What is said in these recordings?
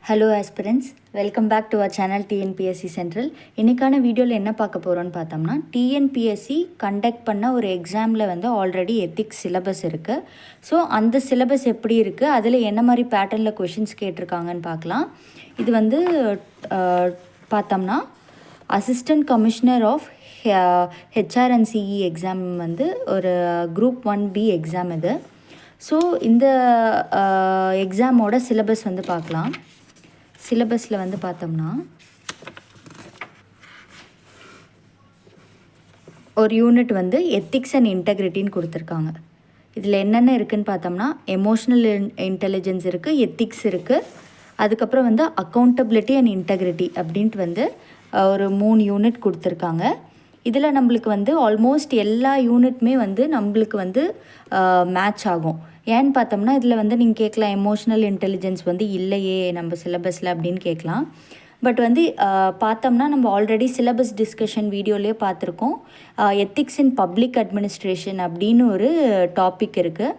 Hello aspirants, welcome back to our channel TNPSC central. இன்றைக்கான வீடியோவில் என்ன பார்க்க போகிறோன்னு பார்த்தோம்னா, டிஎன்பிஎஸ்சி கண்டக்ட் பண்ண ஒரு எக்ஸாமில் வந்து ஆல்ரெடி எத்திக்ஸ் சிலபஸ் இருக்குது. ஸோ அந்த சிலபஸ் எப்படி இருக்குது, அதில் என்ன மாதிரி பேட்டர்னில் கொஷின்ஸ் கேட்டிருக்காங்கன்னு பார்க்கலாம். இது வந்து பார்த்தோம்னா assistant commissioner of HRNCE exam வந்து ஒரு குரூப் 1B எக்ஸாம் இது. ஸோ இந்த எக்ஸாமோட சிலபஸ் வந்து பார்க்கலாம். சிலபஸில் வந்து பார்த்தோம்னா ஒரு யூனிட் வந்து எத்திக்ஸ் அண்ட் இன்டெகிரிட்டின்னு கொடுத்துருக்காங்க. இதில் என்னென்ன இருக்குதுன்னு பார்த்தோம்னா எமோஷ்னல் இன்டெலிஜென்ஸ் இருக்குது, எத்திக்ஸ் இருக்குது, அதுக்கப்புறம் வந்து அக்கௌண்டபிலிட்டி அண்ட் இன்டெகிரிட்டி அப்படின்ட்டு வந்து ஒரு 3 யூனிட் கொடுத்துருக்காங்க. இதில் நம்மளுக்கு வந்து ஆல்மோஸ்ட் எல்லா யூனிட்டுமே வந்து நம்மளுக்கு வந்து மேட்ச் ஆகும். ஏன்னு பார்த்தோம்னா இதில் வந்து நீங்கள் கேட்கலாம், எமோஷ்னல் இன்டெலிஜென்ஸ் வந்து இல்லையே நம்ம சிலபஸில் அப்படின்னு கேட்கலாம். பட் வந்து பார்த்தோம்னா நம்ம ஆல்ரெடி சிலபஸ் டிஸ்கஷன் வீடியோலேயே பார்த்துருக்கோம். எத்திக்ஸ் இன் பப்ளிக் அட்மினிஸ்ட்ரேஷன் அப்படின்னு ஒரு டாபிக் இருக்குது.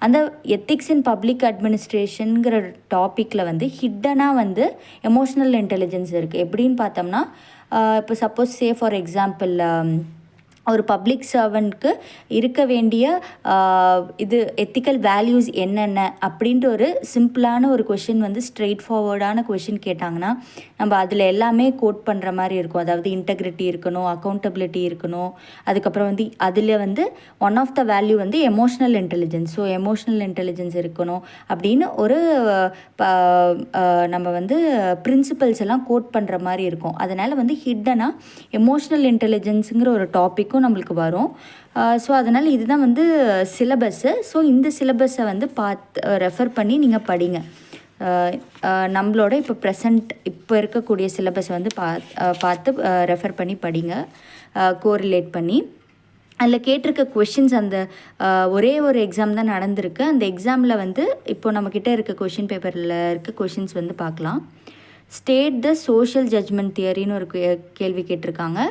அந்த எத்திக்ஸ் இன் பப்ளிக் அட்மினிஸ்ட்ரேஷனுங்கிற டாப்பிக்கில் வந்து ஹிட்டனாக வந்து எமோஷ்னல் இன்டெலிஜென்ஸ் இருக்குது. எப்படின்னு பார்த்தோம்னா இப்போ சப்போஸ் ஃபார் எக்ஸாம்பிள் ஒரு பப்ளிக் சர்வெண்ட்க்கு இருக்க வேண்டிய இது எத்திக்கல் வேல்யூஸ் என்னென்ன அப்படின்ட்டு ஒரு சிம்பிளான ஒரு கொஷின் வந்து ஸ்ட்ரெயிட் ஃபார்வர்டான கொஷின் கேட்டாங்கன்னா நம்ம அதில் எல்லாமே கோட் பண்ணுற மாதிரி இருக்கும். அதாவது இன்டெகிரிட்டி இருக்கணும், அக்கௌண்டபிலிட்டி இருக்கணும், அதுக்கப்புறம் வந்து அதில் வந்து ஒன் ஆஃப் த வேல்யூ வந்து emotional intelligence. So emotional intelligence இருக்கணும் அப்படின்னு ஒரு நம்ம வந்து பிரின்சிபல்ஸ் எல்லாம் கோட் பண்ணுற மாதிரி இருக்கும். அதனால் வந்து ஹிட்டனாக எமோஷ்னல் இன்டெலிஜென்ஸுங்கிற ஒரு டாபிக்கும் நம்மளுக்கு வரும். ஸோ அதனால் இதுதான் வந்து சிலபஸ்ஸு. ஸோ இந்த சிலபஸை வந்து ரெஃபர் பண்ணி நீங்கள் படிங்க. நம்மளோட இப்போ இருக்கக்கூடிய சிலபஸ் வந்து பார்த்து ரெஃபர் பண்ணி படிங்க, கோரிலேட் பண்ணி. அதில் கேட்டிருக்க கொஷின்ஸ் அந்த ஒரே ஒரு எக்ஸாம் தான் நடந்திருக்கு. அந்த எக்ஸாமில் வந்து இப்போ நம்மக்கிட்ட இருக்க கொஷின் பேப்பரில் இருக்க கொஷின்ஸ் வந்து பார்க்கலாம். ஸ்டேட் த சோஷியல் ஜட்ஜ்மெண்ட் தியரின்னு ஒரு கேள்வி கேட்டிருக்காங்க.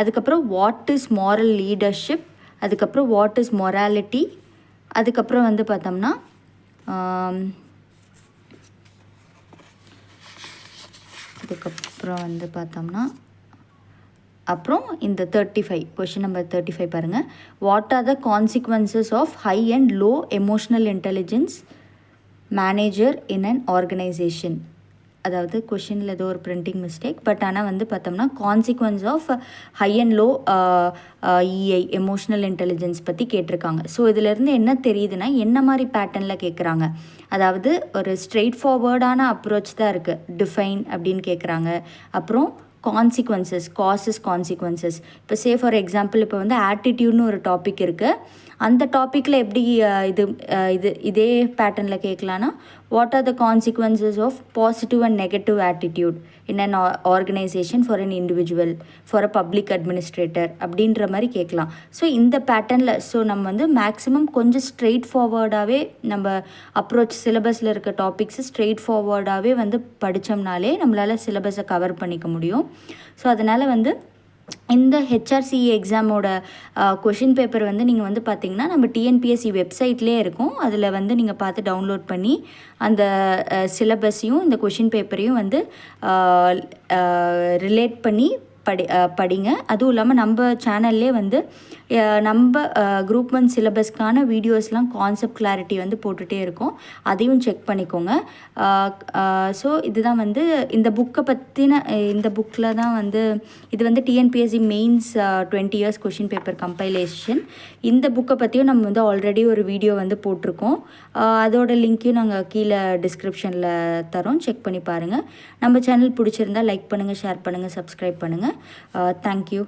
அதுக்கப்புறம் வாட் இஸ் மாரல் லீடர்ஷிப், அதுக்கப்புறம் வாட் இஸ் மொராலிட்டி, அதுக்கப்புறம் வந்து பார்த்தோம்னா அப்புறம் இந்த 35 கொஷின் நம்பர் 35 பாருங்கள். What are the consequences of high and low emotional intelligence manager in an organisation. அதாவது கொஷினில் ஏதோ ஒரு பிரிண்டிங் மிஸ்டேக், பட் ஆனால் வந்து பார்த்தோம்னா consequences of high and low EI emotional intelligence பற்றி கேட்டிருக்காங்க. ஸோ இதிலேருந்து என்ன தெரியுதுன்னா என்ன மாதிரி பேட்டர்னில் கேட்குறாங்க, அதாவது ஒரு ஸ்ட்ரெயிட் ஃபார்வர்டான அப்ரோச் தான் இருக்குது. டிஃபைன் அப்படின்னு கேட்குறாங்க. அப்புறம் கான்சிக்வன்சஸ், காசஸ், கான்சிக்வன்சஸ். இப்போ ஃபார் எக்ஸாம்பிள் இப்போ வந்து ஆட்டிடியூட்னு ஒரு டாபிக் இருக்குது. அந்த டாப்பிக்கில் எப்படி இதே பேட்டர்னில் கேட்கலான்னா what are the consequences of positive and negative attitude in an organisation for an individual for a public administrator அப்படின்ற மாதிரி கேட்கலாம். ஸோ இந்த பேட்டர்னில் நம்ம வந்து மேக்ஸிமம் கொஞ்சம் ஸ்ட்ரெயிட் ஃபார்வர்டாகவே நம்ம அப்ரோச் சிலபஸில் இருக்க டாபிக்ஸு ஸ்ட்ரெயிட் ஃபார்வர்டாகவே வந்து படித்தோம்னாலே நம்மளால் சிலபஸை கவர் பண்ணிக்க முடியும். ஸோ அதனால் வந்து இந்த ஹெச்ஆர்சிஇ எக்ஸாமோட கொஷின் பேப்பர் வந்து நீங்கள் வந்து பார்த்திங்கன்னா நம்ம டிஎன்பிஎஸ்சி வெப்சைட்லேயே இருக்கும். அதில் வந்து நீங்கள் பார்த்து டவுன்லோட் பண்ணி அந்த சிலபஸையும் இந்த கொஷின் பேப்பரையும் வந்து ரிலேட் பண்ணி படிங்க. அதுவும் இல்லாமல் நம்ம சேனல்லே வந்து நம்ம குரூப் 1 சிலபஸ்க்கான வீடியோஸ்லாம் கான்செப்ட் கிளாரிட்டி வந்து போட்டுகிட்டே இருக்கோம், அதையும் செக் பண்ணிக்கோங்க. ஸோ இதுதான் வந்து இந்த புக்கை பற்றின இந்த புக்கில் தான் வந்து இது வந்து TNPSC mains 20 years question paper compilation. இந்த புக்கை பற்றியும் நம்ம வந்து ஆல்ரெடி ஒரு வீடியோ வந்து போட்டிருக்கோம். அதோட லிங்க்கையும் நாங்கள் கீழே டிஸ்கிரிப்ஷனில் தரோம், செக் பண்ணி பாருங்கள். நம்ம சேனல் பிடிச்சிருந்தால் லைக் பண்ணுங்கள், ஷேர் பண்ணுங்கள், சப்ஸ்கிரைப் பண்ணுங்கள். தேங்க்யூ.